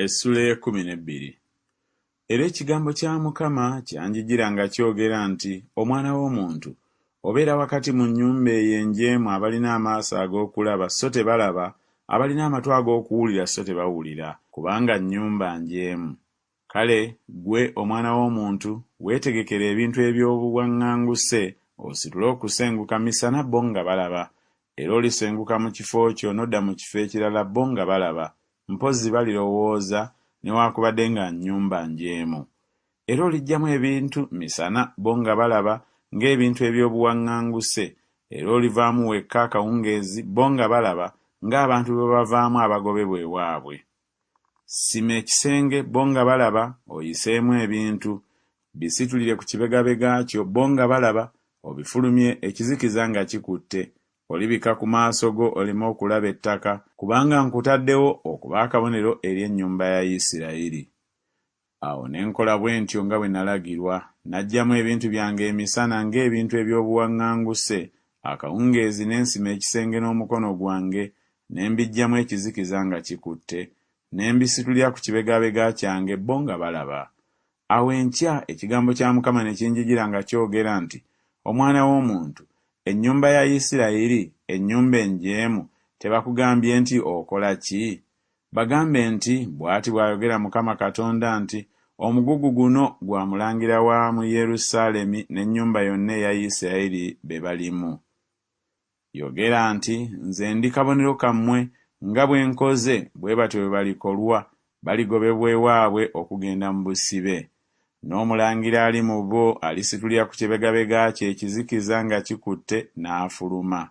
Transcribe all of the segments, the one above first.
Essula 12. Era ekigambo kya Mukama kyanjijira nga kyogera nti, omwana w'omuntu, obeera wakati mu nnyumba eyo enjeemu abalina amaaso ag'okulaba so tebalaba, abalina amatu ag'okuwulira so tebawulira, kubanga nnyumba njeemu. Kale ggwe omwana w'omuntu, weetegekera ebintu eby'obuwaŋŋanguse, ositule okusenguka misana bo nga balaba, era olisenguka mu kifo kyo n'odda mu kifo ekirala bo nga balaba, mpozzi balirowooza newaakubadde nga nnyumba njeemu. Era olijjamu ebintu misana bo nga balaba ng'ebintu eby'obuwaŋŋanguse, era olivaamu wekka akawungeezi bo nga balaba ng'abantu bwe bavaamu abagobebwa ewaabwe. Sima ekisenge bo nga balaba, oyiseemu ebintu, bisitulire ku kibegabega kyo bo nga balaba, obifulumye ekizikiza nga kikutte, olibika ku maaso go oleme okulaba ettaka, kubanga nkutaddewo okuba akabonero eri ennyumba ya Isirayiri. Awo ne nkola bwe ntyo nga bwe nalagirwa, naggyamu ebintu byange emisana ng'ebintu eby'obuwaŋŋanguse, akawungeezi n'ensima ekisenge n'omukono gwange, ne mbiggyamu ekizikiza nga kikutte, ne mbisitulira ku kibegabega kyange bo nga balaba. Awo enkya ekigambo kya Mukama ne kinjijira nga kyogera nti, omwana w'omuntu, ennyumba ya Isirayiri, ennyumba enjeemu, tebakugambye nti okola ki? Bagambe nti, bw'ati bw'ayogera Mukama Katonda nti, omugugu guno gwa mulangira wa mu Yerusaalemi n'ennyumba yonna eya Isirayiri be balimu. Yogera nti, nze ndi kabonero kammwe, nga bwe nkoze bwe batyo bwe balikolwa, baligobebwa ewaabwe okugenda mu busibe. N'omulangira ali mu bo alisitulira ku kibegabega kye ekizikiza nga kikutte n'afuluma.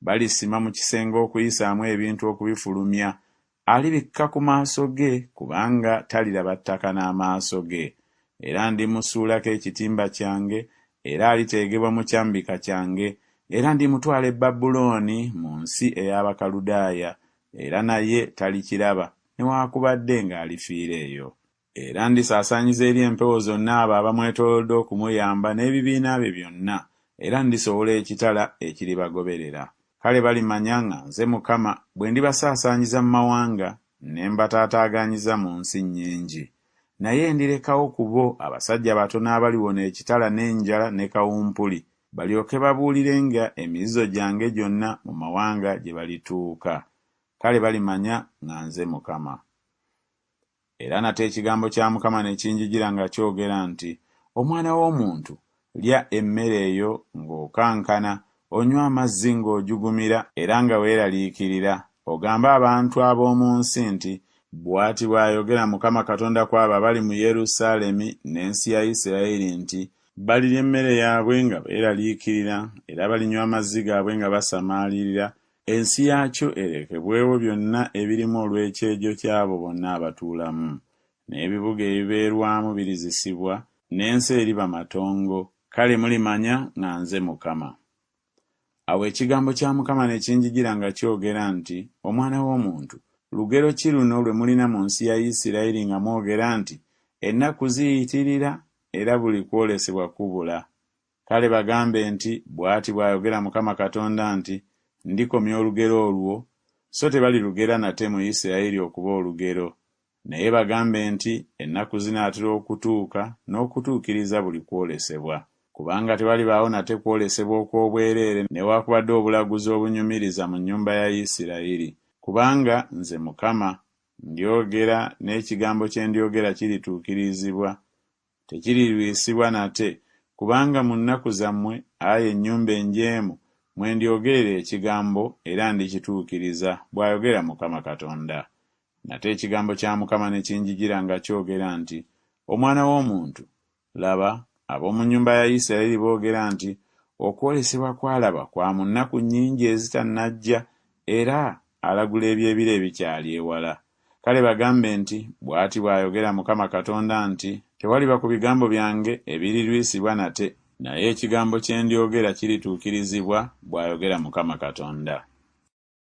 Balisima mu kisenge okuyisaamu ebintu okubifulumya. Alibikka ku maaso ge kubanga taliraba ttaka n'amaaso ge. Era ndimusuulako ekitimba kyange, era aliteegebwa mu kyambika kyange, era ndimutwala e Babulooni mu nsi ey'Abakaludaaya, era naye talikiraba newaakubadde ng'alifiira eyo. Era ndisaasaanyiza eri empewo zonna abo abamwetoolodde okumuyamba n'ebibiina bye byonna, era ndisowola ekitala ekiribagoberera. Kale balimanya nga nze Mukama bwe ndibasaasaanyiza mu mawanga, ne mbataataaganyiza mu nsi nnyingi. Naye ndirekawo ku bo abasajja batono abaliwona ekitala n'enjala ne kawumpuli, balyoke babuulirenga emizizo gyange gyonna mu mawanga gye balituuka. Kale balimanya nga nze Mukama. Era nate ekigambo kya Mukama ne kinjijira nga kyogera nti, omwana w'omuntu, lya emmere eyo ng'okankana, onywa amazzi ng'ojugumira era nga weeraliikirira, ogambe abantu ab'omu nsi nti, bw'ati bw'ayogera Mukama Katonda kw'abo abali mu Yerusaalemi n'ensi ya Isirayiri nti, balirya emmere yaabwe nga beeraliikirira, era balinywa amazzi gaabwe nga basamaalirira, ensi yaakyo erekebwewo byonna ebirimu olw'ekyejo ky'abo bonna abatuulamu, n'ebibuga ebibeerwamu birizisibwa, n'ensi eriba matongo. Kale mulimanya nga nze Mukama. Awo ekigambo kya Mukama ne kinjijira nga kyogera nti, omwana w'omuntu, lugero ki luno lwe mulina mu nsi ya Isirayiri nga mwogera nti, ennaku ziyitirira era buli kwolesebwa kubula? Kale bagambe nti, bw'ati bw'ayogera Mukama Katonda nti, ndikomya olugero olwo, so tebalirugera nate mu Isirayiri okuba olugero. Naye bagambe nti, ennaku zinaatera okutuuka n'okutuukiriza buli kwolesebwa. Kubanga tebalibaawo nate kwolesebwa okw'obwereere newaakubadde obulaguzi obunyumiriza mu nnyumba ya Isirayiri. Kubanga nze Mukama ndyogera n'ekigambo kye ndyogera kirituukirizibwa, tekirirwisibwa nate, kubanga mu nnaku zammwe, ayi ennyumba enjeemu, mwe ndyogerera ekigambo era ndikituukiriza, bw'ayogera Mukama Katonda. Nate ekigambo kya Mukama ne kinjijira nga kyogera nti, omwana w'omuntu, laba, ab'omu nnyumba ya Isirayiri boogera nti, okwolesebwa kwalaba kwa mu nnaku nnyingi ezitannajja, era alagula eby'ebiro ebikyali ewala. Kale bagambe nti, bw'ati bw'ayogera Mukama Katonda nti, tewaliba ku bigambo byange ebirirwisibwa nate, naye ekigambo kye ndyogera kirituukirizibwa, bw'ayogera Mukama Katonda.